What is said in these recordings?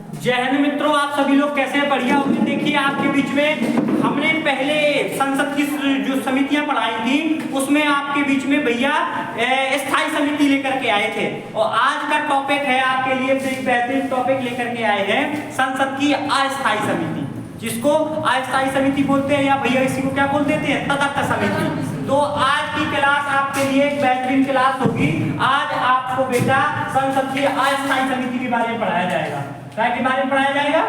जय हिंद मित्रों, आप सभी लोग कैसे हैं? बढ़िया होंगे। देखिए आपके बीच में हमने पहले संसद की जो समितियां पढ़ाई थी उसमें आपके बीच में भैया स्थायी समिति लेकर के आए थे, और आज का टॉपिक है आपके लिए बेहतरीन टॉपिक लेकर के आए हैं संसद की अस्थायी समिति, जिसको अस्थायी समिति बोलते हैं या भैया इसी को क्या बोल देते हैं, तदर्थ समिति। तो आज की क्लास आपके लिए एक बेहतरीन क्लास होगी। आज आपको बेटा संसद की अस्थायी समिति के बारे में पढ़ाया जाएगा। क्या के बारे में पढ़ाया जाएगा?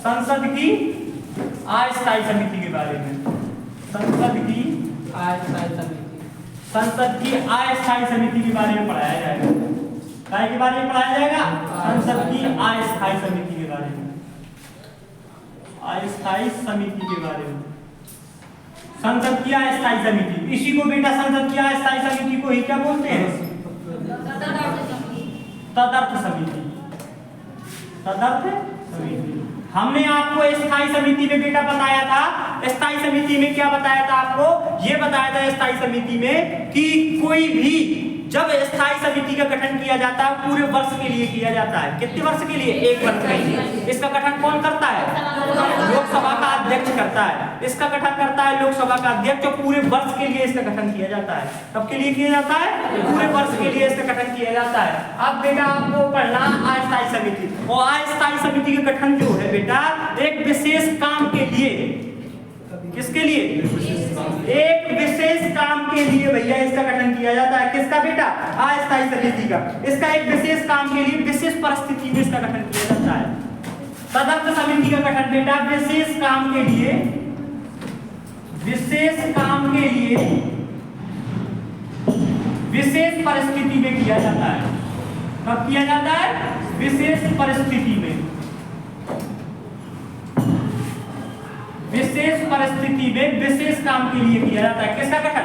संसद की अस्थायी समिति के बारे में। संसद की अस्थायी समिति, संसद की अस्थायी समिति के बारे में पढ़ाया जाएगा। क्या के बारे में पढ़ाया जाएगा? संसद की अस्थायी समिति के बारे में, अस्थायी समिति के बारे में। संसद की अस्थायी समिति, इसी को बेटा संसद की अस्थायी समिति को ही क्या बोलते हैं? तदर्थ समिति। तदर्थ समिति। हमने आपको स्थायी समिति में बेटा बताया था, स्थायी समिति में क्या बताया था आपको? ये बताया था स्थायी समिति में कि कोई भी जब स्थायी समिति का गठन किया जाता है पूरे वर्ष के लिए किया जाता है। कितने वर्ष के लिए? एक वर्ष के लिए। इसका गठन कौन करता है? लोकसभा का अध्यक्ष करता है। इसका गठन करता है लोकसभा का अध्यक्ष, और पूरे वर्ष के लिए इसका गठन किया जाता है। कब के लिए किया जाता है? पूरे वर्ष के लिए इसका गठन किया जाता है। अब बेटा आपको पढ़ना अस्थायी समिति, और अस्थायी समिति का गठन जो है बेटा एक विशेष काम के लिए, किसके लिए? एक विशेष काम के लिए भैया इसका गठन किया जाता है। किसका बेटा? अस्थायी समिति का। इसका एक विशेष काम के लिए विशेष परिस्थिति में इसका गठन किया जाता है। तदर्थ समिति का गठन बेटा विशेष काम के लिए, विशेष काम के लिए विशेष परिस्थिति में किया जाता है। कब किया जाता है? विशेष परिस्थिति में, विशेष परिस्थिति में विशेष काम के लिए किया जाता है। किसका गठन?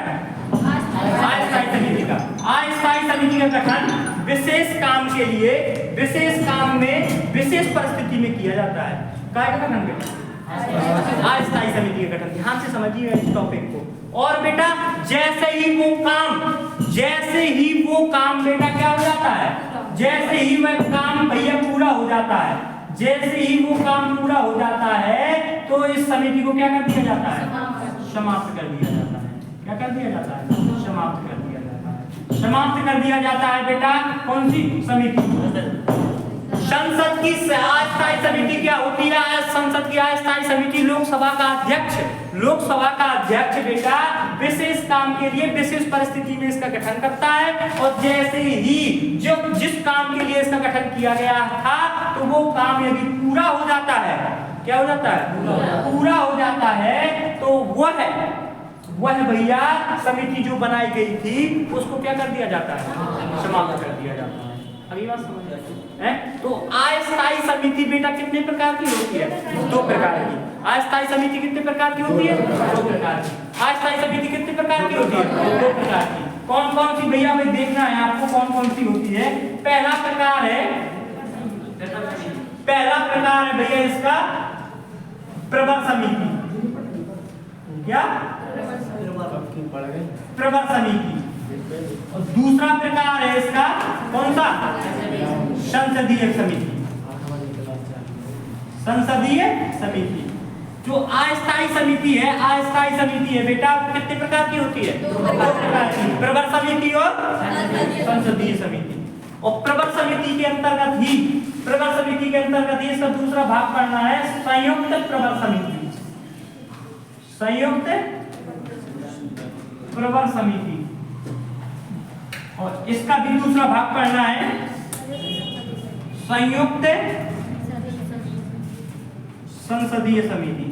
अस्थायी समिति का। अस्थायी समिति का गठन विशेष काम के लिए, विशेष काम में विशेष परिस्थिति में किया जाता है। क्या गठन बेटा? अस्थायी समिति का गठन। ध्यान से समझिए इस टॉपिक को। और बेटा जैसे ही वो काम बेटा क्या हो जाता है? जैसे ही वह काम भैया पूरा हो जाता है, जैसे ही वो काम पूरा हो जाता है तो इस समिति को क्या कर दिया जाता है? समाप्त कर दिया जाता है। क्या कर दिया जाता है? समाप्त कर दिया जाता है। समाप्त कर दिया जाता है बेटा कौन सी समिति? संसद की अस्थायी समिति क्या होती है? संसद की अस्थायी समिति लोकसभा का अध्यक्ष, लोकसभा का अध्यक्ष बेटा विशेष काम के लिए विशेष परिस्थिति में इसका गठन करता है, और जैसे ही जिस काम के लिए इसका गठन किया गया था तो वो काम यदि पूरा हो जाता है, क्या हो जाता है? पूरा हो जाता है, तो वह भैया समिति जो बनाई गई थी उसको क्या कर दिया जाता है? समाप्त कर दिया जाता है। अगली बात समझ है? तो अस्थायी समिति बेटा कितने प्रकार की होती है? दो प्रकार की। अस्थायी समिति कितने प्रकार की होती है? दो प्रकार की। अस्थायी समिति कितने प्रकार की होती है? दो प्रकार की। कौन कौन सी भैया हमें देखना है आपको, कौन कौन सी होती है? पहला प्रकार है भैया इसका प्रवर समिति। क्या? प्रवर समिति। और दूसरा प्रकार है इसका कौन सा? संसदीय समिति। संसदीय समिति। जो अस्थायी समिति है बेटा कितने प्रकार की होती है? दो प्रकार की। प्रवर समिति और संसदीय समिति। और प्रवर समिति के अंतर्गत ही इसका दूसरा भाग पढ़ना है संयुक्त प्रवर समिति। संयुक्त प्रवर समिति, और इसका भी दूसरा भाग पढ़ना है संयुक्त संसदीय समिति।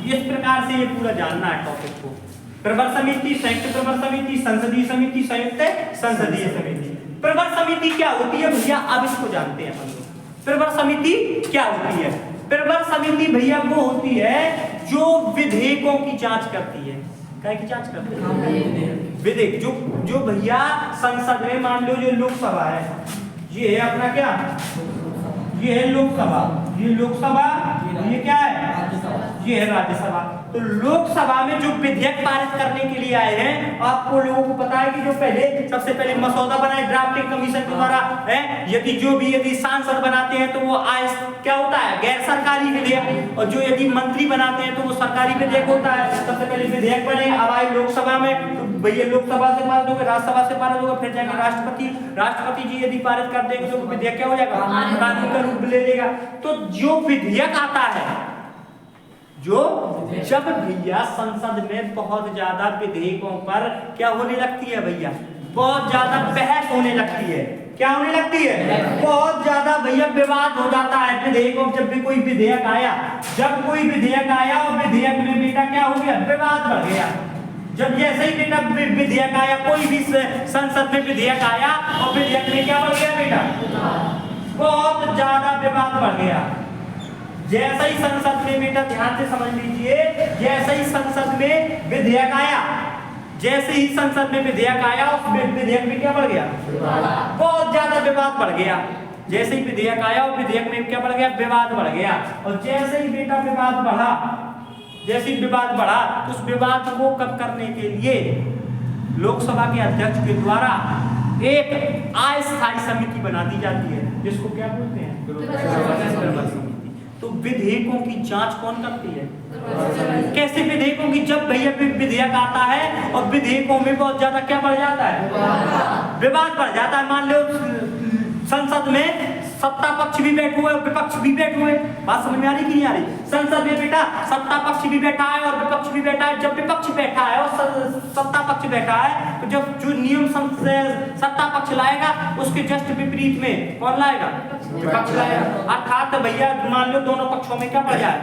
इस प्रकार से ये पूरा जानना है टॉपिक को। प्रवर समिति, संयुक्त प्रवर समिति, संसदीय समिति, संयुक्त संसदीय समिति। प्रवर समिति क्या होती है भैया? अब इसको जानते हैं हम लोग। प्रवर समिति क्या होती है? प्रवर समिति भैया वो होती है जो विधेयकों की जांच करती है। क्या की जांच करती है? विधेयक जो भैया संसद में, मान लो जो लोकसभा है, ये है अपना क्या? ये है लोकसभा, ये लोकसभा, ये क्या है? ये है राज्यसभा। तो तो लोकसभा में जो विधेयक पारित करने के लिए आए हैं, आपको लोगों को पता है कि जो सबसे पहले मसौदा बनाए ड्राफ्टिंग कमीशन के द्वारा है, यदि सांसद बनाते हैं तो वो क्या होता है, गैर सरकारी विधेयक, और जो यदि मंत्री बनाते हैं तो वो सरकारी विधेयक होता है। सबसे पहले विधेयक बने, अब आए लोकसभा में, तो भैया लोकसभा से पारित होगा, राज्यसभा से पारित होगा, फिर जाएंगे राष्ट्रपति जी यदि पारित कर देंगे तो विधेयक क्या हो जाएगा, कानून का रूप ले लेगा। तो जो विधेयक आता है, जब भैया संसद में बहुत ज्यादा विधेयकों पर क्या होने लगती है भैया, बहुत ज्यादा बहस होने लगती है, क्या होने लगती है, बहुत ज्यादा भैया विवाद हो जाता है विधेयकों। जब भी कोई विधेयक आया, और विधेयक में बेटा क्या हो गया, विवाद बढ़ गया। जब जैसे ही बेटा विधेयक आया, कोई भी संसद में विधेयक आया और विधेयक में क्या बढ़ गया बेटा, बहुत ज्यादा विवाद बढ़ गया। जैसे ही संसद में बेटा, ध्यान से समझ लीजिए, जैसे ही संसद में विधेयक आया, उस विधेयक में क्या बढ़ गया, बहुत ज्यादा विवाद बढ़ गया। जैसे ही विधेयक आया और विधेयक में क्या बढ़ गया, विवाद बढ़ गया। और जैसे ही बेटा विवाद बढ़ा, उस विवाद को कम करने के लिए लोकसभा के अध्यक्ष के द्वारा एक अस्थायी समिति बना दी जाती है, जिसको क्या बोलते हैं, तो विधेयकों की जांच कौन करती है, कैसे विधेयकों की, जब भैया विधेयक आता है और विधेयकों में बहुत ज्यादा क्या बढ़ जाता है, विवाद बढ़ जाता है। मान लो संसद में सत्ता पक्ष भी बैठे हुए और विपक्ष भी बैठे हुए, बात समझ में आ रही कि नहीं आ रही। संसद में बेटा सत्ता पक्ष भी बैठा है और विपक्ष भी बैठा है। जब विपक्ष बैठा है और सत्ता पक्ष बैठा है, तो जब जो नियम सत्ता पक्ष लाएगा, उसके जस्ट विपरीत में कौन लाएगा, विपक्ष लाएगा। अर्थात भैया मान लो दोनों पक्षों में क्या बढ़ जाए,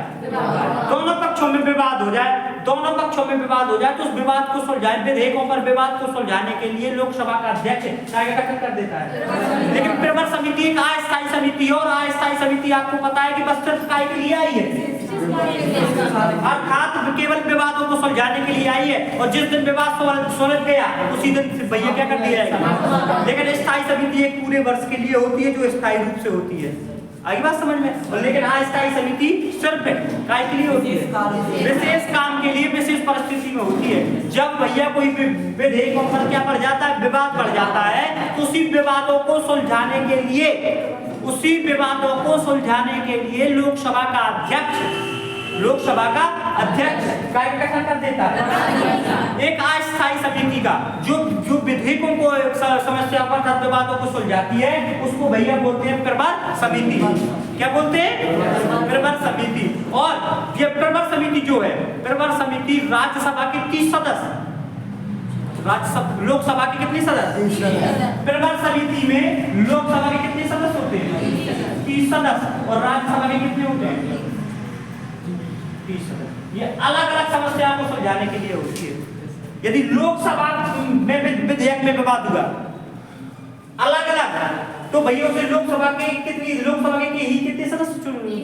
दोनों पक्षों में विवाद हो जाए, तो उस विवाद को सुलझाए, विधेयकों पर विवाद को सुलझाने के लिए लोकसभा का अध्यक्ष गठन कर देता है। लेकिन प्रवर समिति एक अस्थायी समिति, और अस्थायी समिति आपको पता है कि बस सिर्फ काय के लिए आई है, अर्थात केवल विवादों को सुलझाने के लिए आई है। और जिस दिन विवाद सुलझ गया, उसी दिन भैया क्या कर दिया जाएगा। लेकिन स्थायी समिति एक पूरे वर्ष के लिए होती है, जो स्थायी रूप से होती है, आई बात समझ में। लेकिन अस्थायी समिति सिर्फ काय के लिए होती है, विशेष काम के लिए, विशेष परिस्थिति में होती है। जब भैया कोई विधेयकों पर क्या बढ़ जाता है, विवाद बढ़ जाता है, तो उसी विवादों को सुलझाने के लिए लोकसभा का अध्यक्ष काय गठन कर देता है, एक अस्थायी समिति का, जो विधेयकों को समस्या पर विवादों को सुलझाती है, उसको भैया बोलते हैं प्रवर समिति। क्या बोलते हैं, प्रवर समिति। और ये प्रवर समिति जो है, प्रवर समिति राज्यसभा के 30 सदस्य, लोकसभा के कितने सदस्य, प्रवर समिति में लोकसभा के कितने सदस्य होते हैं, 30 सदस्य, और राज्यसभा के कितने होते हैं, 30 सदस्य। ये अलग अलग समस्याओं को सुलझाने के लिए होती है। यदि लोकसभा में विधेयक में विवाद हुआ अलग अलग, तो भैया उसे लोकसभा के कितने सदस्य,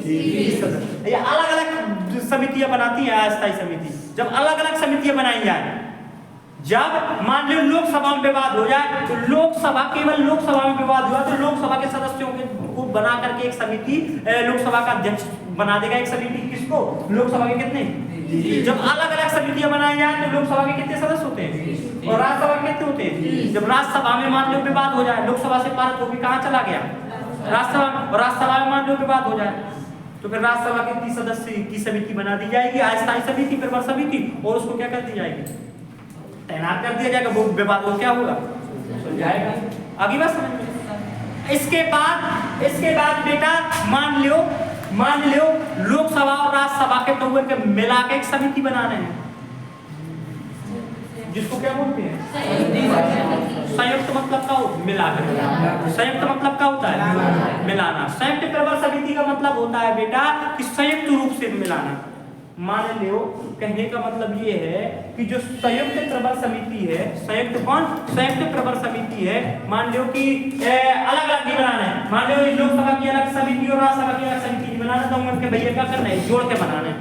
30 सदस्य। ये अलग अलग समितियां बनाती है अस्थायी समिति। जब अलग अलग समितियां बनाई जाए, जब मान लो लोकसभा में विवाद हो जाए, तो केवल लोकसभा में विवाद हुआ तो लोकसभा के सदस्यों को बना करके एक समिति, लोकसभा का अध्यक्ष बना देगा एक समिति। किसको, लोकसभा के कितने, जब अलग अलग समितियां बनाई जाए तो लोकसभा के कितने सदस्य होते हैं, और राज्यसभा के कितने होते हैं। जब राज्यसभा में मान लो विवाद हो जाए, लोकसभा से पारित होकर कहाँ चला गया, राज्यसभा, और राज्यसभा में मान लो विवाद हो जाए, तो फिर राज्यसभा के 30 सदस्य की समिति बना दी जाएगी, अस्थायी समिति, प्रवर समिति, और उसको क्या कर दी जाएगी, तैनात कर दिया जाएगा। वो विवाद को क्या होगा, सुलझाएगा। आगे बात समझ में। इसके बाद बेटा मान लो लोकसभा और राज्यसभा के दोनों के मिला के एक समिति बनाने हैं, जिसको क्या बोलते हैं, संयुक्त मतलब का मिलाकर, संयुक्त मतलब का होता है मिलाना। संयुक्त प्रवर समिति का मतलब होता है बेटा कि संयुक्त रूप से मिलाना। मान लो, कहने का मतलब ये है कि जो संयुक्त प्रवर समिति है, संयुक्त प्रवर समिति है, मान लो कि अलग अलग नहीं बनाना है। मान लो लोकसभा की अलग समिति और राज्यसभा की अलग समिति नहीं बनाना, तो उनके भैया क्या करना है, जोड़ के बनाना है।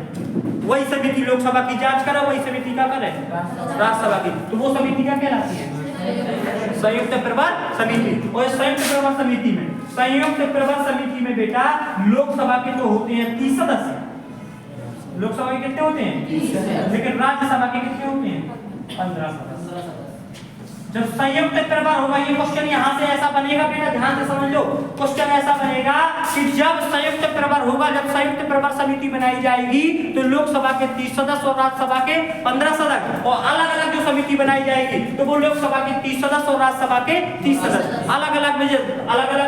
वही समिति लोकसभा की जांच करे, वही समिति क्या करे, राज्यसभा की, तो वो समिति क्या कहलाती है, संयुक्त प्रवर समिति। और संयुक्त प्रवर समिति में बेटा लोकसभा के तो होते हैं 30 सदस्य, लोकसभा के कितने होते हैं, लेकिन राज्यसभा के कितने होते हैं, 15 सदस्य। जब संयुक्त प्रभार होगा, ये क्वेश्चन यहाँ से ऐसा बनेगा बेटा, ध्यान से समझ लो, क्वेश्चन ऐसा बनेगा कि जब संयुक्त प्रभार होगा, जब संयुक्त प्रभार समिति बनाई जाएगी तो लोकसभा के 30 सदस्य और राज्यसभा के 15 सदस्य, और अलग अलग जो समिति बनाई जाएगी तो वो लोकसभा के 30 सदस्य और राज्यसभा के 30 सदस्य। अलग अलग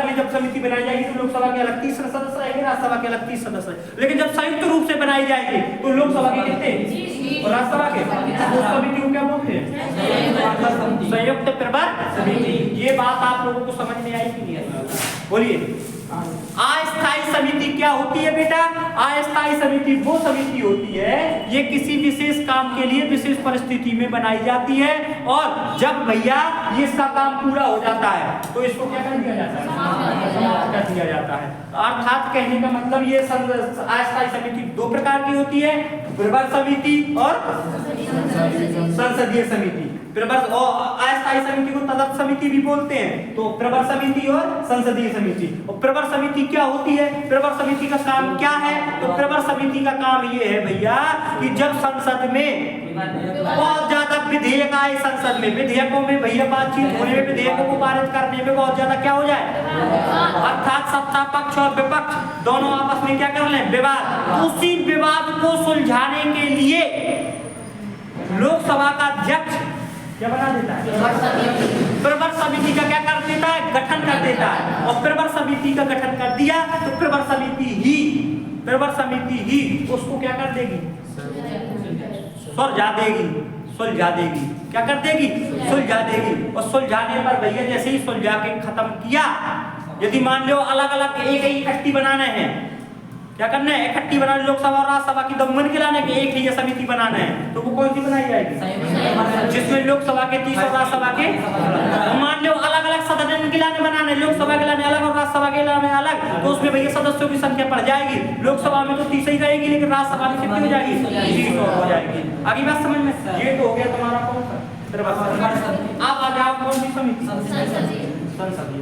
में जब समिति बनाई जाएगी तो लोकसभा के अलग 30 सदस्य रहेंगे, राज्यसभा के अलग 30 सदस्य। लेकिन जब संयुक्त रूप से बनाई जाएगी तो लोकसभा के कितने और राज्यसभा के, उस समिति को क्या बोलते हैं, संयुक्त प्रभार समिति। ये बात आप लोगों को समझ में आई कि नहीं आई? बोलिए। अस्थायी समिति क्या होती है बेटा? अस्थायी समिति वो समिति होती है, ये किसी विशेष काम के लिए विशेष परिस्थिति में बनाई जाती है, और जब भैया ये इसका काम पूरा हो जाता है तो इसको क्या कर दिया जाता है, समाप्त कर दिया जाता है। अर्थात कहने का मतलब ये अस्थायी समिति दो प्रकार की होती है, प्रभार समिति और संसदीय समिति। अस्थायी समिति को तदर्थ समिति भी बोलते हैं, तो प्रभार समिति और संसदीय समिति। और प्रभार समिति क्या होती है, प्रभार समिति का काम क्या है? तो प्रभार समिति का काम ये है भैया कि जब संसद में बहुत ज्यादा विधेयक आए, संसद में विधेयकों में भैया बातचीत होने में, विधेयकों को पारित करने में बहुत ज्यादा क्या हो जाए, अर्थात सत्ता पक्ष और विपक्ष दोनों आपस में क्या कर लें, विवाद। उसी विवाद को सुलझाने के लिए लोकसभा का अध्यक्ष क्या बना देता है, प्रभार समिति का क्या कर देता है, गठन कर देता है। और प्रभार समिति का गठन कर दिया तो प्रभार समिति ही उसको क्या कर देगी, सुलझा देगी। क्या कर देगी, सुलझा देगी। और सुलझाने पर भैया जैसे ही सुलझा के खत्म किया, यदि मान लो अलग अलग एक इकट्ठी बनाना है, क्या करना है, इकट्ठी बनाने, लोकसभा और राज्यसभा की दमन के लाने के एक ही ये समिति बनाना है, तो वो कौन सी बनाई जाएगी, जिसमें लोकसभा के 30 और राज्यसभा के, मान लो अलग अलग सदन के लाने बनाना है, लोकसभा के लाने अलग और राज्यसभा के लाने अलग, तो उसमें भैया सदस्यों की संख्या बढ़ जाएगी। लोकसभा में तो 30 ही रहेगी, लेकिन राज्यसभा में कितनी हो जाएगी, 30 हो जाएगी। आगे बात समझ में, ये तो हो गया तुम्हारा कौन सा। आप आ जाओ कौन सी समिति, संसदीय समिति।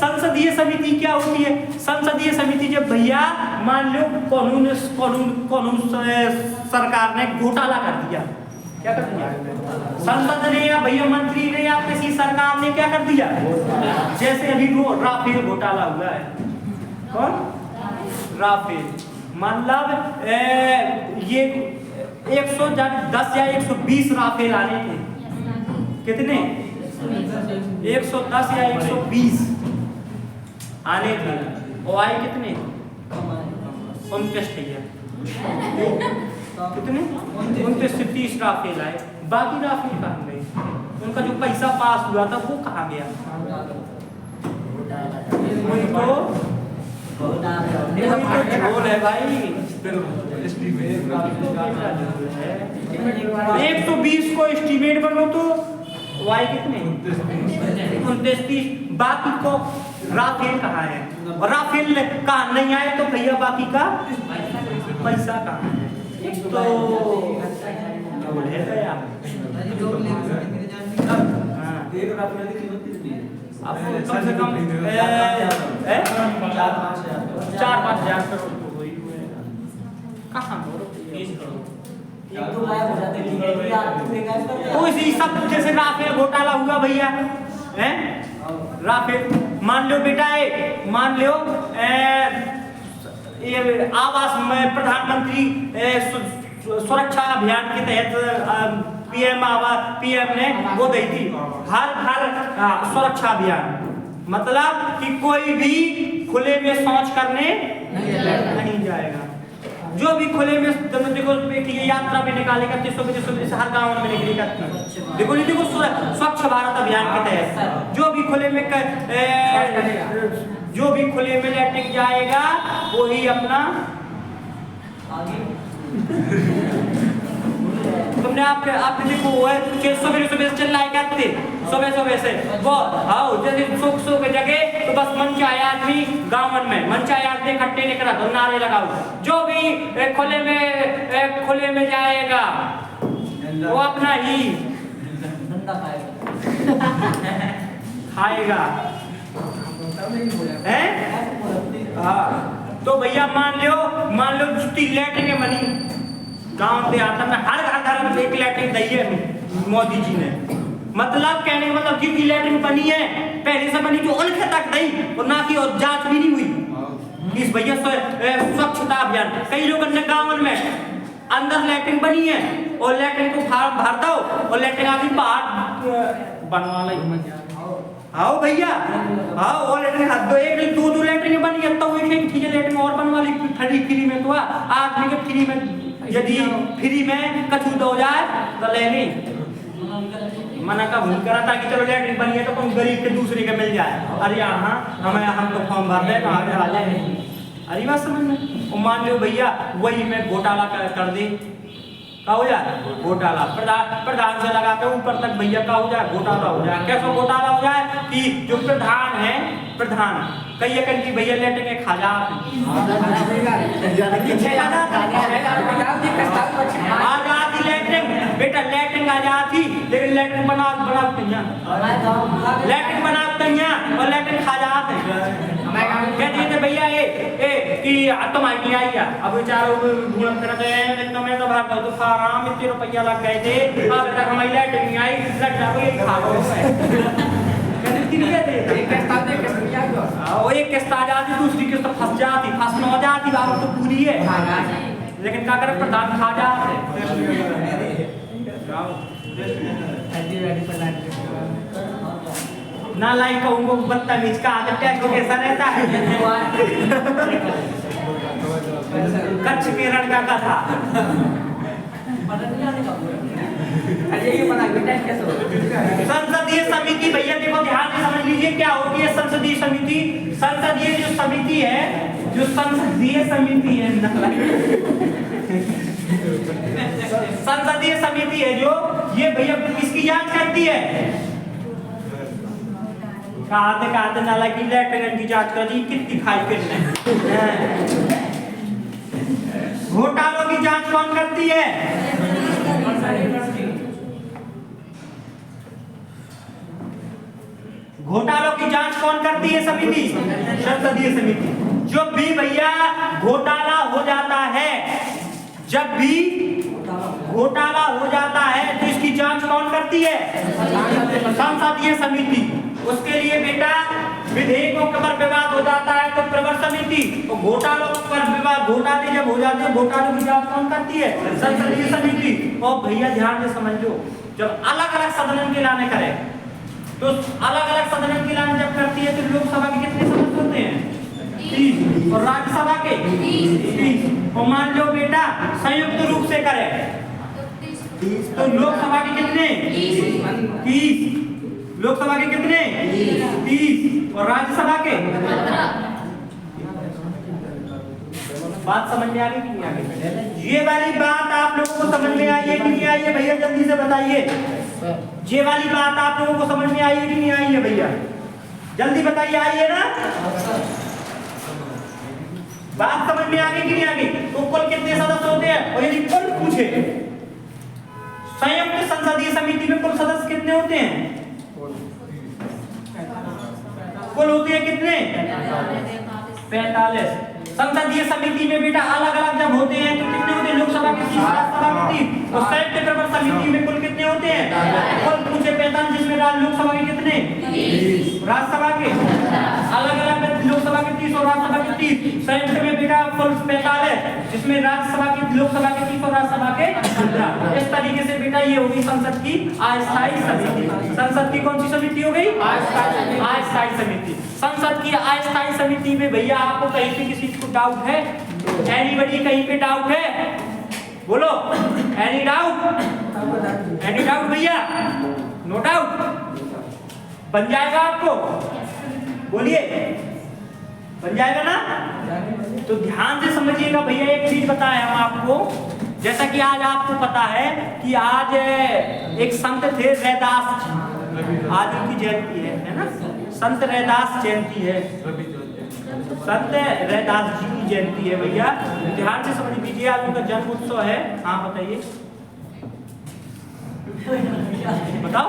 संसदीय समिति क्या होती है? संसदीय समिति जब भैया मान लो कानून सरकार ने घोटाला कर दिया, क्या कर दिया, संसद ने या भैया मंत्री ने या किसी सरकार ने क्या कर दिया, जैसे अभी वो राफेल घोटाला हुआ है, कौन, राफेल, मतलब ये 110 या 120 राफेल आने थे, कितने, 110 या 120 आने थे, और आए कितने, 29 कितने, 29 से 30 राफेल आए। बाकी राफेल कहाँ गए, उनका जो पैसा पास हुआ था वो कहाँ गया, झोल है भाई। 120 को एस्टीमेट बनो तो वाई कितने, 29, बाकी को राफेल कहाँ है, और राफेल कहाँ नहीं आए तो भैया बाकी का पैसा कहाँ है, तो कम से कम 4-5 हजार करोड़ तो वही हुए, कहाँ तो इसी सब जैसे राफेल घोटाला हुआ भैया, हैं राफेल, मान लो बेटा मान लो ये आवास में प्रधानमंत्री सुरक्षा अभियान के तहत पीएम ने वो दी थी, हर घर सुरक्षा अभियान, मतलब कि कोई भी खुले में शौच करने नहीं जाएगा। जो भी खुले में देखो यात्रा में निकाले करते, सुबह हर गांव में निकली करती, देखो स्वच्छ भारत अभियान के तहत जो भी खुले में लैट्रिन जाएगा वही अपना तुमने आपने देखो सुबह चिल्लाए करते, सुबह से वो हाँ जैसे सुख जगह तो बस मन चाहे आदमी गाँव में मन चाहे आदमी इकट्ठे निकला तो नारे लगाओ, जो भी खुले में जाएगा वो अपना ही खाएगा, हैं? हाँ तो भैया मान लो जितनी लैट्रिन बनी गांव देहात में हर घर में एक लैट्रिन दी है मोदी जी ने। मतलब कहने का मतलब जितनी लैट्रिन बनी है पहले से बनी जो उनके तक नहीं और ना की और जांच भी नहीं हुई इस भैया स्वच्छता अभियान। कई लोगों ने गाँव में अंदर लैट्रिन बनी है और लैट्रिन को भर दो और लैट्रिन आगे बाहर बनवा लो। आओ भैया आओ और लैट्रिन हाथ दो एक दो लैट्रिन बनी है तो एक चीज लैट्रिन और बनवा ली फ्री में। तो आदमी के फ्री में यदि फ्री में कछु दो जाए तो ले ली मना का भूल करा था कि चलो लैट्रिन बनी है तो कौन गरीब के दूसरे के मिल जाए। अरे हाँ हम तो फॉर्म भर रहे हैं अरे बात समझ में। मान लो भैया वही में घोटाला कर दे का हो जाए घोटाला प्रधान से लगा के ऊपर तक भैया का हो जाए घोटाला हो जाए। कैसा घोटाला हो जाए कि जो प्रधान है प्रधान कई एक की भैया लेटेंगे खा जाते आजादी लेटरिंग बेटा लेटरिंग आजादी लेकिन लेटरिंग बनाते हैं लेटरिंग बनाते हैं और लेटरिंग खा जाते हैं। कहते थे भैया ए कि तुम आई आई अब बेचारो ढूंढ करते हैं मैं तो भाग तो आराम इतने रुपया लग गए थे अब तक हमारी लेटरिंग नहीं आई लग जाओ ये खा लो एक किस्त आ जाती दूसरी किस्त फंस जाती फंस न हो जाती बात तो पूरी है लेकिन क्या करे प्रधान खा जाते ना लाइक उनको बदतमीज का आदत है को कैसा रहता है कच्छ केरल का कथा संसदीय समिति भैया देखो ध्यान से समझ लीजिए क्या होती है संसदीय समिति। संसदीय जो समिति है जो संसदीय समिति है संसदीय समिति है जो ये भैया किसकी जांच करती है कहते नाला की लेटरिन की जांच कर दी कितनी खाई कितने घोटालों की जांच कौन करती है घोटालों की जांच कौन करती है समिति संसदीय समिति। जो भी भैया घोटाला हो जाता है जब भी घोटाला हो जाता है तो इसकी जांच कौन करती है संसदीय समिति। उसके लिए बेटा विधेयकों पर विवाद हो जाता है तो प्रवर समिति और घोटालों पर विवाद घोटाले जब हो जाते हैं घोटालों की जांच कौन करती है संसदीय समिति। और भैया ध्यान से समझ लो जब अलग अलग सदन के लाने करे तो अलग अलग सदन की लाइन जब करती है तो लोकसभा के कितने सदस्य होते हैं 30 और राज्यसभा के 30। और मान लो बेटा संयुक्त रूप से करे तो लोकसभा के कितने 30 लोकसभा के कितने 30 और राज्यसभा के 15। बात समझ में आ गई कि नहीं आ गई? ये वाली बात आप लोगों को समझ में आई है कि नहीं आई है भैया जल्दी से बताइए। ये वाली बात आप लोगों को समझ में आई है कि नहीं आई है भैया जल्दी बताइए आई है ना बात समझ में आ गई कि नहीं आ गई। तो कुल कितने सदस्य होते हैं और यदि कुल पूछे संयुक्त संसदीय समिति में कुल सदस्य कितने होते हैं कुल होते हैं कितने 45। संसदीय समिति में बेटा अलग अलग जब होते हैं तो कितने होते हैं लोकसभा के 30 राज्यसभा के 30 और संयुक्त प्रवर समिति में कुल कितने होते हैं कुल पूछे 45 जिसमें लोकसभा के कितने 30 राज्यसभा के अलग अलग लोकसभा के 30 और राज्यसभा के 30 संयुक्त में बेटा कुल 45 जिसमें राज्यसभा की लोकसभा के 30 और राज्यसभा के 15। इस तरीके से बेटा ये होगी संसद की अस्थायी समिति। संसद की कौन सी समिति हो गई अस्थायी समिति। संसद की अस्थायी समिति में भैया आपको कहीं पे किसी को डाउट है एनीबॉडी कहीं पे डाउट है बोलो एनी डाउट भैया नो डाउट बन जाएगा आपको बोलिए बन जाएगा ना। तो ध्यान से समझिएगा भैया एक चीज बताएं हम आपको जैसा कि आज आपको पता है कि आज एक संत थे रैदास आज उनकी जयंती है ना संत रैदास जयंती है संत रैदास जी की जयंती है भैया ध्यान से समझ लीजिए आज उनका जन्म उत्सव है। हाँ बताइए बताओ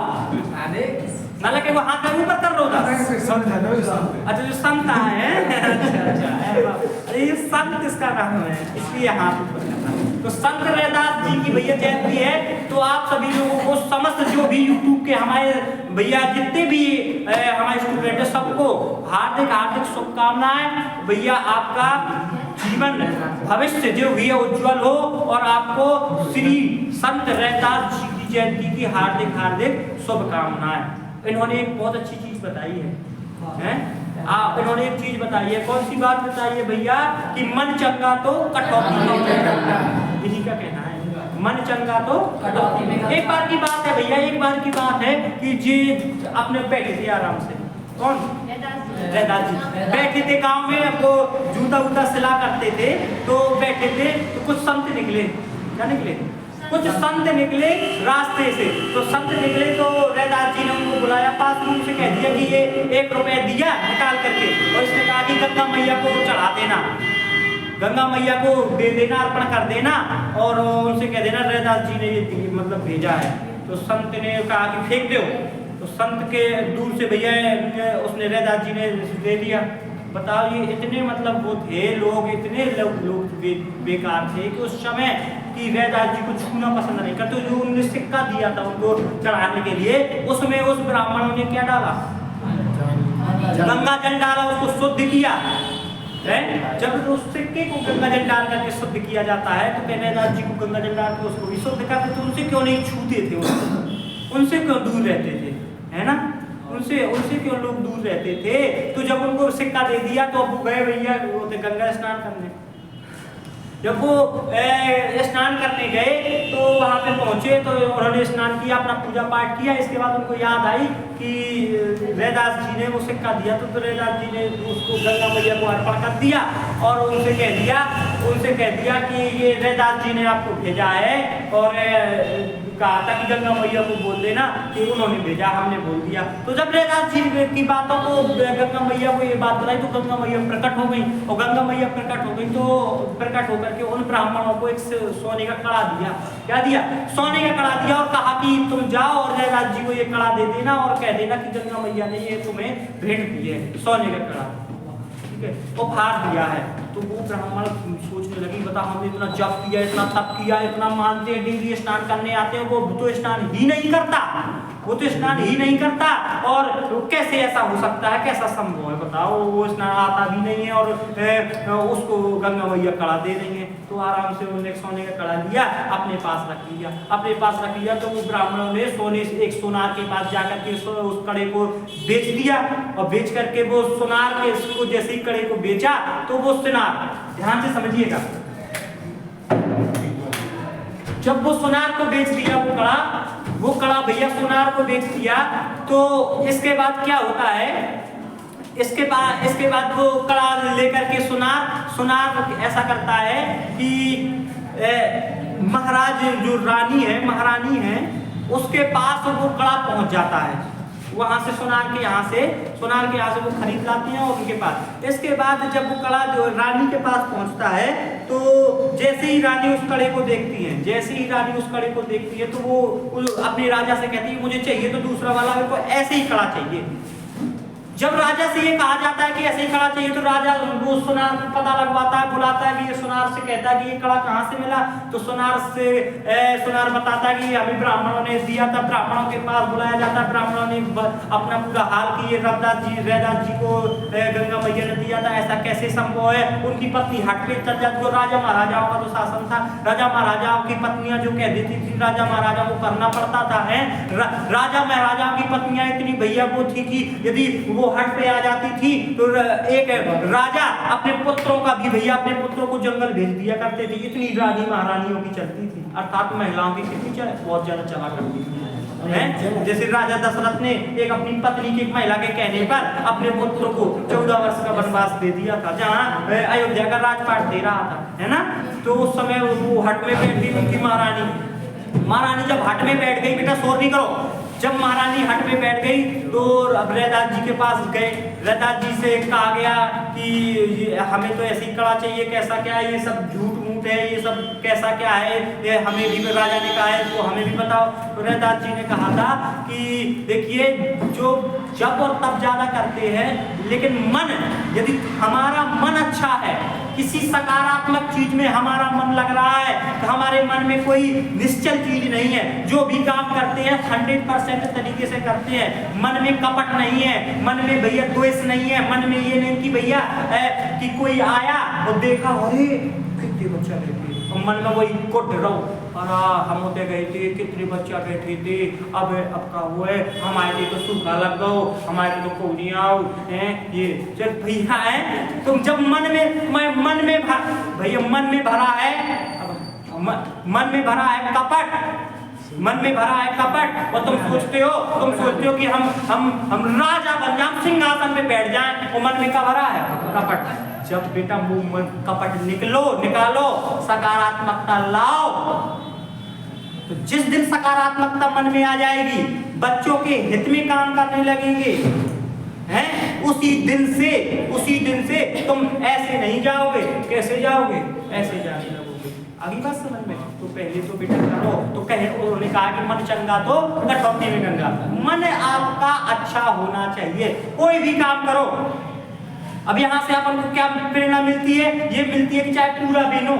ना लगे वो हाथ में ऊपर कर लो था अच्छा जो संत है अच्छा अरे ये संत इसका नाम है, इसलिए हाथ ऊपर करना। तो संत रैदास जी की भैया जयंती है, तो आप सभी लोगों को समस्त जो भी यूट्यूब के हमारे भैया जितने भी हमारे स्टूडेंट है सबको हार्दिक हार्दिक शुभकामनाएं। भैया आपका जीवन भविष्य जो भी है उज्जवल हो, और आपको श्री संत रैदास जी की जयंती की हार्दिक हार्दिक शुभकामनाएं। इन्होंने एक बहुत अच्छी चीज बताई है, इन्होंने एक चीज बताई है। कौन सी बात बताई है भैया? कि मन चंगा तो कटौती में चंगा, इन्हीं का कहना है। मन चंगा तो कटौती में। एक बार की बात है भैया, एक बार की बात है कि जी अपने बैठे थे आराम से, कौन? रैदास जी बैठे थे गांव में, वो जूता वूता सिला करते थे, तो बैठे थे तो कुछ संत निकले। क्या निकले? कुछ संत निकले रास्ते से। तो संत निकले तो रैदास जी ने उनको बुलाया पास में, उनसे कह दिया कि ये 1 रुपया दिया निकाल करके, और इसने कहा कि गंगा मैया को चढ़ा देना, गंगा मैया को दे देना, अर्पण कर देना, और उनसे कह देना रैदास जी ने ये मतलब भेजा है। तो संत ने कहा कि फेंक दो। तो संत के दूर से भैया उसने रैदास जी ने दे दिया। बताओ ये इतने मतलब वो थे लोग, इतने लोग बेकार थे कि उस समय कि रैदास जी को छूना पसंद नहीं करते। जो उन्होंने सिक्का दिया था उनको चढ़ाने के लिए, उसमें उस ब्राह्मणों ने क्या डाला? गंगा जल डाला, उसको शुद्ध किया है। जब उस सिक्के को गंगा जल डाल करके शुद्ध किया जाता है, तो रैदास जी को गंगा जल डाल के उसको भी शुद्ध करते। तो उनसे क्यों नहीं छूते थे उसको? उनसे क्यों दूर रहते थे, है ना? उनसे क्यों लोग दूर रहते थे? तो जब उनको सिक्का दे दिया तो अब गए भैया गंगा स्नान करने। जब वो स्नान करने गए तो वहां पे पहुंचे, तो उन्होंने स्नान किया, अपना पूजा पाठ किया। इसके बाद उनको याद आई कि रैदास जी ने वो सिक्का दिया, तो रैदास जी ने उसको गंगा मैया को अर्पण कर दिया, और उनसे कह दिया कि ये रैदास जी ने आपको भेजा है, और कहा था कि गंगा मैया को बोल देना कि उन्होंने भेजा, हमने बोल दिया। तो जब रैदास जी की बातों को गंगा मैया को ये बात बताई, तो गंगा मैया प्रकट हो गई, और गंगा मैया प्रकट हो गई तो प्रकट होकर के उन ब्राह्मणों को एक सोने का कड़ा दिया। क्या दिया? सोने का कड़ा दिया, और कहा कि तुम जाओ और रैदास जी को ये कड़ा दे देना, और कह देना कि गंगा मैया ने ये तुम्हें भेंट दी है, सोने का कड़ा, ठीक है? वो फाड़ दिया है। तो वो ब्राह्मण सोचने लगी, बता हमने इतना जप किया, इतना तप किया, इतना मानते हैं, डेली स्नान करने आते हैं, वो तो स्नान ही नहीं करता, वो तो स्नान ही नहीं करता, और कैसे ऐसा हो सकता है? कैसा संभव है? बताओ, वो स्नान आता भी नहीं है, और उसको गंगा मैया कड़ा दे रही है। तो आराम से उन्होंने सोने का कड़ा लिया, अपने पास रख लिया। तो वो ब्राह्मणों ने एक सोनार के पास जाकर के उस कड़े को बेच दिया, और बेच करके वो सोनार के इसको जैसे ही कड़े को बेचा, तो वो सोनार, ध्यान से समझिएगा, जब वो सोनार को बेच दिया, वो कड़ा भैया सोनार को बेच दिया, तो इसके बाद क्या होता है? इसके बाद वो कड़ा लेकर के सोनार ऐसा करता है कि महाराज जो महारानी है उसके पास वो कड़ा पहुंच जाता है। वहां से सोनार के यहाँ से वो खरीद लाती हैं, और उनके पास। इसके बाद जब वो कड़ा जो रानी के पास पहुंचता है, तो जैसे ही रानी उस कड़े को देखती है, तो वो अपने राजा से कहती है मुझे चाहिए तो दूसरा वाला, मेरे को ऐसे ही कड़ा चाहिए। जब राजा से ये कहा जाता है कि ऐसे ही कड़ा चाहिए, तो राजा वो सोनार पता लगवाता है, बुलाता है कि ये सोनार से कहता है कि ये कड़ा कहाँ से मिला। तो सोनार बताता है कि हमें ब्राह्मणों ने दिया था। ब्राह्मणों के पास बुलाया जाता है, ब्राह्मणों ने अपना पूरा हाल कि ये रैदास जी को गंगा मैया ने दिया था, ऐसा कैसे संभव है। उनकी पत्नी हट पे चल जाती, राजा महाराजाओं का तो शासन था, राजा महाराजाओं की पत्नियां जो कह देती थी राजा महाराजाओं को करना पड़ता था। राजा महाराजाओं की पत्नियां इतनी भैया वो थी कि यदि वो हट पे आ जाती थी, तो एक राजा अपने पुत्रों को जंगल भेज दिया करते थे। इतनी रानी महारानियों की चलती थी, अर्थात महिलाओं की कितनी बहुत ज्यादा चला करती थी। जैसे राजा दशरथ ने एक अपनी पत्नी की महिला के कहने पर अपने पुत्र को 14 वर्ष का वनवास दे दिया था, जहाँ अयोध्या का राजपाट दे रहा था, है ना। तो उस समय वो हट में बैठी हुई थी महारानी जब हट में बैठ गई, बेटा शोर नहीं करो, जब महारानी हट में बैठ गई तो अब रैदास जी के पास गए। रैदास जी से कहा गया कि हमें तो ऐसी कड़ा चाहिए, कैसा क्या है, ये सब झूठ मूठ है, ये सब कैसा क्या है, ये हमें भी राजा ने कहा है तो हमें भी बताओ। रैदास जी ने कहा था कि देखिए जो जब और तब ज्यादा करते हैं, लेकिन मन, यदि हमारा मन अच्छा है, किसी सकारात्मक चीज में हमारा मन लग रहा है, तो हमारे मन में कोई निश्चल चीज नहीं है, जो भी काम करते हैं 100% तरीके से करते हैं, मन में कपट नहीं है, मन में भैया द्वेष नहीं है, मन में ये नहीं कि भैया कि कोई आया और देखा अरे कितने बच्चा बैठे, मन में वही कोट रहो, अरे हम होते गए थे कितने बच्चा बैठे थे, अब का वो है, हमारे लिए तो सूखा लग गो, हमारे तो कोई आओ है ये चल भैया है। तुम जब मन में भैया मन में भरा है, मन में भरा है कपट, मन में भरा है कपट, और तुम सोचते हो कि हम राजा बन जाए, सिंहासन पे बैठ जाएं, और मन में क्या भरा है कपट। जब बेटा मुंह कपट निकालो, सकारात्मकता लाओ, तो जिस दिन सकारात्मकता मन में आ जाएगी, बच्चों के हित में काम करने लगेंगे, हैं, उसी दिन से तुम ऐसे नहीं जाओगे। कैसे जाओगे? ऐसे जाने लगोगे। अगली बात समझ में? तो पहले तो बेटा करो, तो उन्होंने कहा कि मन चंगा तो कटौती में गंगा। मन आपका अच्छा होना चाहिए, कोई भी काम करो। अब यहाँ से अपन को क्या प्रेरणा मिलती है? ये मिलती है कि चाहे पूरा भी नो,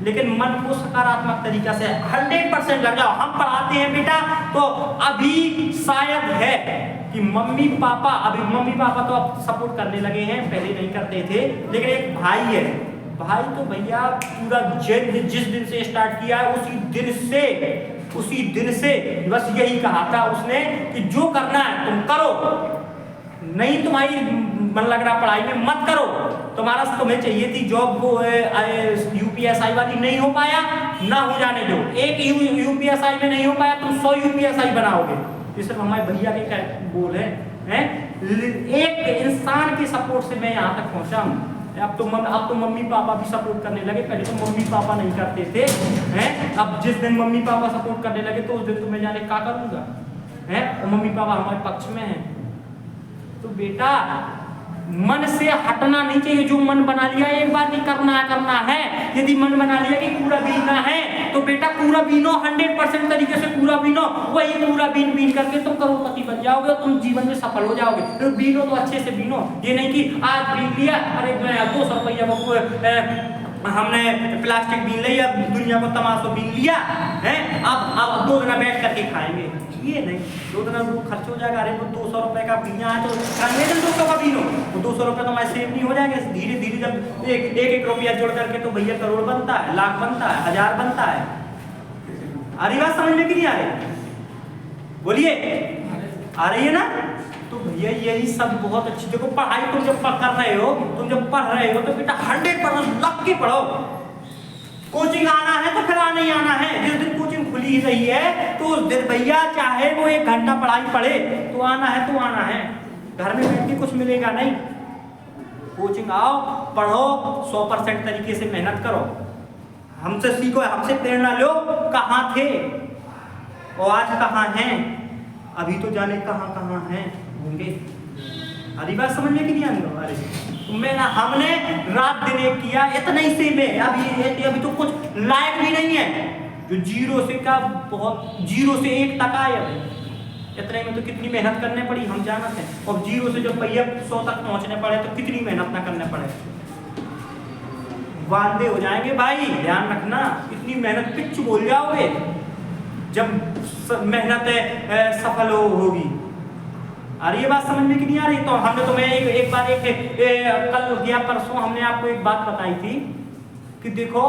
लेकिन मन को सकारात्मक तरीका से 100% लग जाओ। हम पढ़ाते हैं बेटा, तो अभी शायद है कि मम्मी पापा तो अब सपोर्ट करने लगे हैं, पहले नहीं करते थे, लेकिन एक भाई है, भाई तो भैया पूरा जिस दिन से स्टार्ट किया है उसी दिन से बस यही कहा था उसने कि जो करना है तुम करो, नहीं तुम्हारी मन लग रहा पढ़ाई में मत करो। तुम्हें चाहिए थी जॉब, वो यूपीएसआई वाली नहीं हो पाया, ना हो जाने दो। एक यूपीएसआई में नहीं हो पाया, तुम 100 यूपीएसआई बनाओगे। ये सिर्फ हमारे भैया के बोल है? एक इंसान के सपोर्ट से मैं यहाँ तक पहुँचा हूँ। अब तो मम्मी पापा भी सपोर्ट करने लगे, पहले तो मम्मी पापा नहीं करते थे, हैं? अब जिस दिन मम्मी पापा सपोर्ट करने लगे तो उस दिन तो मैं जाने क्या करूँगा, हैं? और मम्मी पापा हमारे पक्ष में हैं। तो बेटा मन से हटना नहीं चाहिए। जो मन बना लिया एक बार नहीं करना है। यदि मन बना लिया कि पूरा बीनना है, तो बेटा पूरा बीनो, 100% तरीके से पूरा बीनो। वही पूरा बीन करके तुम करोड़पति बन जाओगे और तुम जीवन में सफल हो जाओगे। तो बीनो तो अच्छे से बीनो, ये नहीं कि आज बीन लिया, अरे 200 रुपया हमने प्लास्टिक बीन लिया, दुनिया को तमाशा बीन लिया है, अब 2 दिन बैठ करके खाएंगे। ये नहीं, 2 दिन वो खर्च हो जाएगा। अरे वो 200 रुपए का बीना है तो 200 का बीनो, वो 200 रुपए तो हमारे सेव नहीं हो जाएंगे। धीरे धीरे जब एक रुपया जोड़ करके तो भैया करोड़ बनता है, लाख बनता है, 1000 बनता है। अरे बात समझ में कि नहीं आ रही? बोलिए, आ रही है ना? तो भैया यही सब बहुत अच्छी। देखो पढ़ाई तुम जब कर रहे हो, तो बेटा 100% लग के पढ़ो। कोचिंग आना है तो फिर आना ही आना है। जिस दिन कोचिंग खुली रही है तो उस दिन भैया चाहे वो 1 घंटा पढ़ाई पढ़े तो आना है। घर में बैठ के कुछ मिलेगा नहीं। कोचिंग आओ, पढ़ो, 100% तरीके से मेहनत करो, हमसे सीखो, हमसे प्रेरणा लो। कहाँ थे और आज कहाँ हैं? अभी तो जाने कहाँ हैं होंगे। अरे बात समझ में कि नहीं आ रही? हमने रात दिन एक किया, इतना ही से में अभी तो कुछ लायक भी नहीं है। जो 0 से 1 तक आए, इतने में तो कितनी मेहनत करने पड़ी, हम जानते हैं। और 0 से जब भैया 100 तक पहुंचने पड़े तो कितनी मेहनत ना करने पड़े। वांदे हो जाएंगे भाई, ध्यान रखना। इतनी मेहनत पिच बोल जाओगे जब मेहनत सफल होगी। अरे ये बात समझ में कि नहीं आ रही? तो हमने तो मैं एक बार कल या परसों हमने आपको एक बात बताई थी कि देखो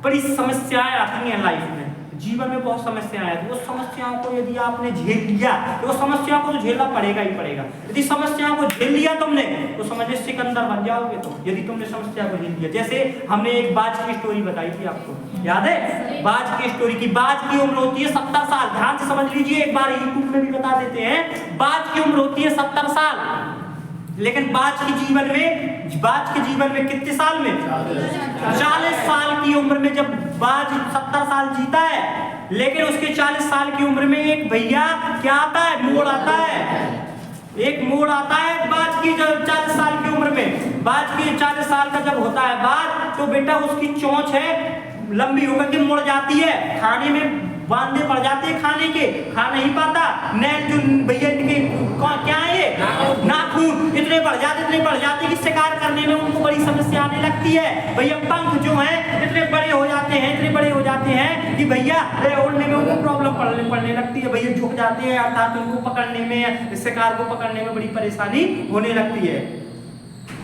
बड़ी समस्याएं आती हैं लाइफ में, जीवन में बहुत समस्याएं आती हैं। वो समस्याओं को यदि आपने झेल लिया तो वो समस्याओं को तो झेलना पड़ेगा ही पड़ेगा। यदि समस्याओं को झेल लिया तुमने तो समझ सिकंदर बन जाओगे। तो यदि तुमने समस्या को झेल लिया, जैसे हमने एक बाज की स्टोरी बताई थी, आपको याद है? बाज की स्टोरी की, बाज की उम्र होती है 70 साल। ध्यान से समझ लीजिए, एक बार यूट्यूब में भी बता देते हैं। बाज की उम्र होती है 70 साल, लेकिन बाज के जीवन में कितने साल में? 40 साल की उम्र में जब बाज 70 साल जीता है, लेकिन उसके 40 साल की उम्र में एक भैया क्या आता है? मोड़ आता है। एक मोड़ आता है बाज की 40 साल की उम्र में। बाज की 40 साल का जब होता है बाज, तो बेटा उसकी चोंच है लंबी होकर के मुड़ जाती है, खाने में बांधे पड़ जाते हैं खाने के, खा नहीं पाता। नैल जो भैया इनके क्या है ये नाखून इतने बढ़ जाते कि शिकार करने में उनको बड़ी समस्या आने लगती है। भैया पंख जो है इतने बड़े हो जाते हैं कि भैया उड़ने में उनको प्रॉब्लम पड़ने लगती है। भैया झुक जाते हैं, अर्थात उनको पकड़ने में, शिकार को पकड़ने में बड़ी परेशानी होने लगती है।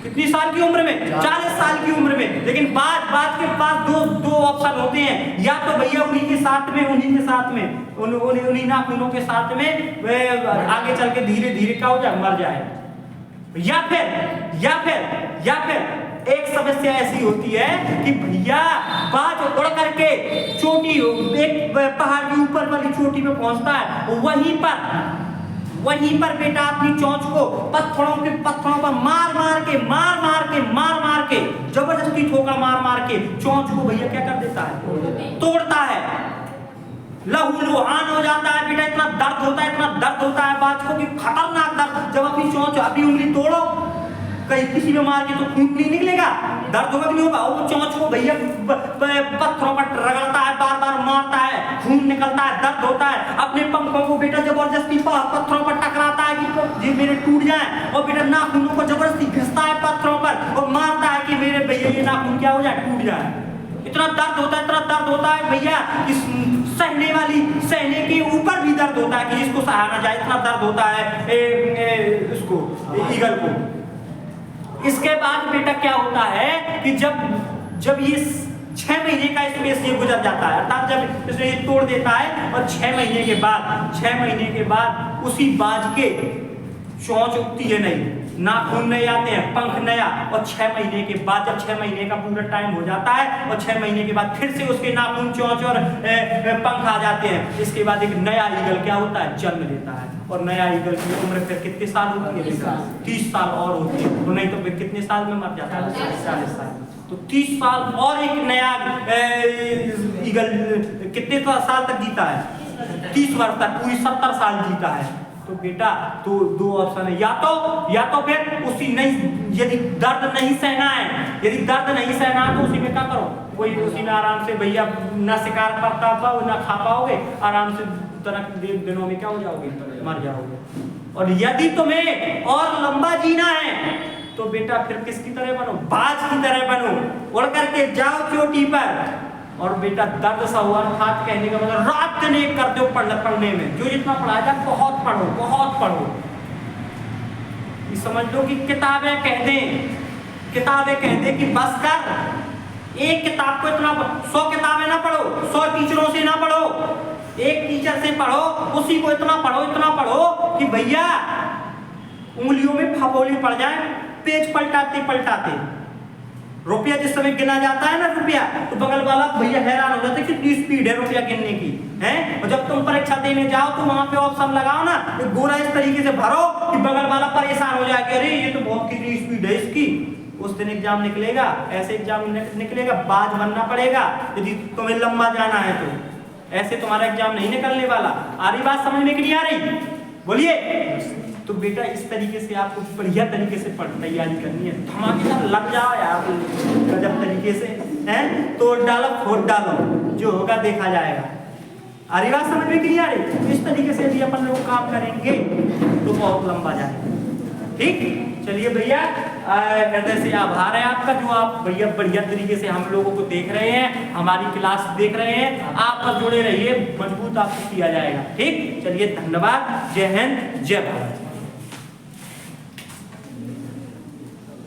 कितनी साल की उम्र में? 40 साल की उम्र में। लेकिन बाज के पास दो ऑप्शन होते हैं, या तो भैया उन्हीं के साथ में उन्हीं नाखूनों के साथ में आगे चल के धीरे धीरे क्या हो जाए, मर जाए, या फिर एक समस्या ऐसी होती है कि भैया बाज उड़ करके चोटी, एक पहाड़ की ऊपर वाली चोटी पे पहुंचता है, वहीं पर बेटा अपनी चोंच को पत्थरों पर मार मार के जबरदस्ती ठोका मार के चोंच को भैया क्या कर देता है, तोड़ता है। लहूलुहान हो जाता है बेटा, इतना दर्द होता है बाज को कि खतरनाक दर्द। जब अपनी चोंच, अपनी उंगली तोड़ो, कहीं किसी में मार के तो खून नहीं निकलेगा, दर्द होगा कि नहीं होगा। वो चोंच को भैया पत्थरों पर रगड़ता है, बार मारता है, खून निकलता है, दर्द होता है। अपने पंखों को बेटा जबरदस्ती पत्थरों पर टकराता है कि मेरे टूट जाए, और बेटा नाखूनों को जबरदस्ती घिसता है पत्थरों पर और मारता है कि मेरे भैया ये नाखून क्या हो जाए, टूट जाए। इतना दर्द होता है भैया कि सहने के ऊपर भी दर्द होता है कि जिसको सहा ना जाए, इतना दर्द होता है उसको, ईगल को। इसके बाद बेटा क्या होता है कि जब ये 6 महीने का स्पेस ये गुजर जाता है, अर्थात जब इसने ये तोड़ देता है और 6 महीने के बाद उसी बाज के चोंच उगती है नहीं, नाखून नए आते हैं, पंख नया, और 6 महीने के बाद, जब 6 महीने का पूरा टाइम हो जाता है और 6 महीने के बाद फिर से उसके नाखून, चोंच और पंख आ जाते हैं। इसके बाद एक नया ईगल क्या होता है, जन्म लेता है। और नया ईगल की उम्र फिर कितने साल होती है बेटा, 30 साल और होती है, तो नहीं तो फिर कितने साल में मर जाता है, 40 साल। तो 30 साल और एक नया ईगल कितने साल तक जीता है, 30 वर्ष तक, पूरी 70 साल जीता है। तो बेटा तो 2 ऑप्शन है, या तो फिर उसी यदि दर्द नहीं सहना है तो उसी में क्या करो, वही उसी में आराम से भैया ना शिकार करता पाओ, ना खा पाओगे, आराम से दिनों में क्या हो जाओगे, मर जाओगे। और यदि तुम्हें और लंबा जीना है तो बेटा फिर किसकी तरह बनो, बाज की तरह बनो, उड़ करके जाओ चोटी पर, और बेटा दर्द सा हुआ, अर्थात कहने का मतलब रात दिन एक करते हो पढ़ने में, जो जितना पढ़ाया जाए बहुत पढ़ो। ये समझ लो कि किताबें कह दें कि बस कर, एक किताब को इतना 100 किताबें ना पढ़ो, 100 टीचरों से ना पढ़ो, एक टीचर से पढ़ो, उसी को इतना पढ़ो कि भैया उंगलियों में फफोली पड़ जाए, पेज पलटाते। रुपया जिस समय गिना जाता है ना रुपया, तो बगल वाला भैया हैरान हो जाता है कितनी स्पीड है रुपया गिनने की है। और जब तुम परीक्षा देने जाओ तो वहां पे ऑप्शन लगाओ ना, तो गोरा इस तरीके से भरो कि बगल वाला परेशान हो जाए कि अरे ये तो बहुत कितनी स्पीड है इसकी। उस दिन एग्जाम निकलेगा, ऐसे एग्जाम निकलेगा, बाज बनना पड़ेगा यदि तुम्हें लंबा जाना है तो। ऐसे तुम्हारा एग्जाम नहीं निकलने वाला। आ रही बात समझ में कि नहीं आ रही, बोलिए। तो बेटा इस तरीके से आपको बढ़िया तरीके से तैयारी करनी है, धमाकेदार लग जाओ यार गजब तरीके से, हैं तोड़ डालो फोड़ डालो, जो होगा देखा जाएगा। आ रही बात समझ में कि नहीं आ रही? इस तरीके से यदि अपन लोग काम करेंगे तो बहुत लंबा जाएगा। ठीक, चलिए भैया, हृदय से आभार है आपका जो आप भैया बढ़िया तरीके से हम लोगों को देख रहे हैं, हमारी क्लास देख रहे हैं। आप पर जुड़े रहिए, मजबूत आपको किया जाएगा। ठीक, चलिए धन्यवाद, जय हिंद, जय भारत।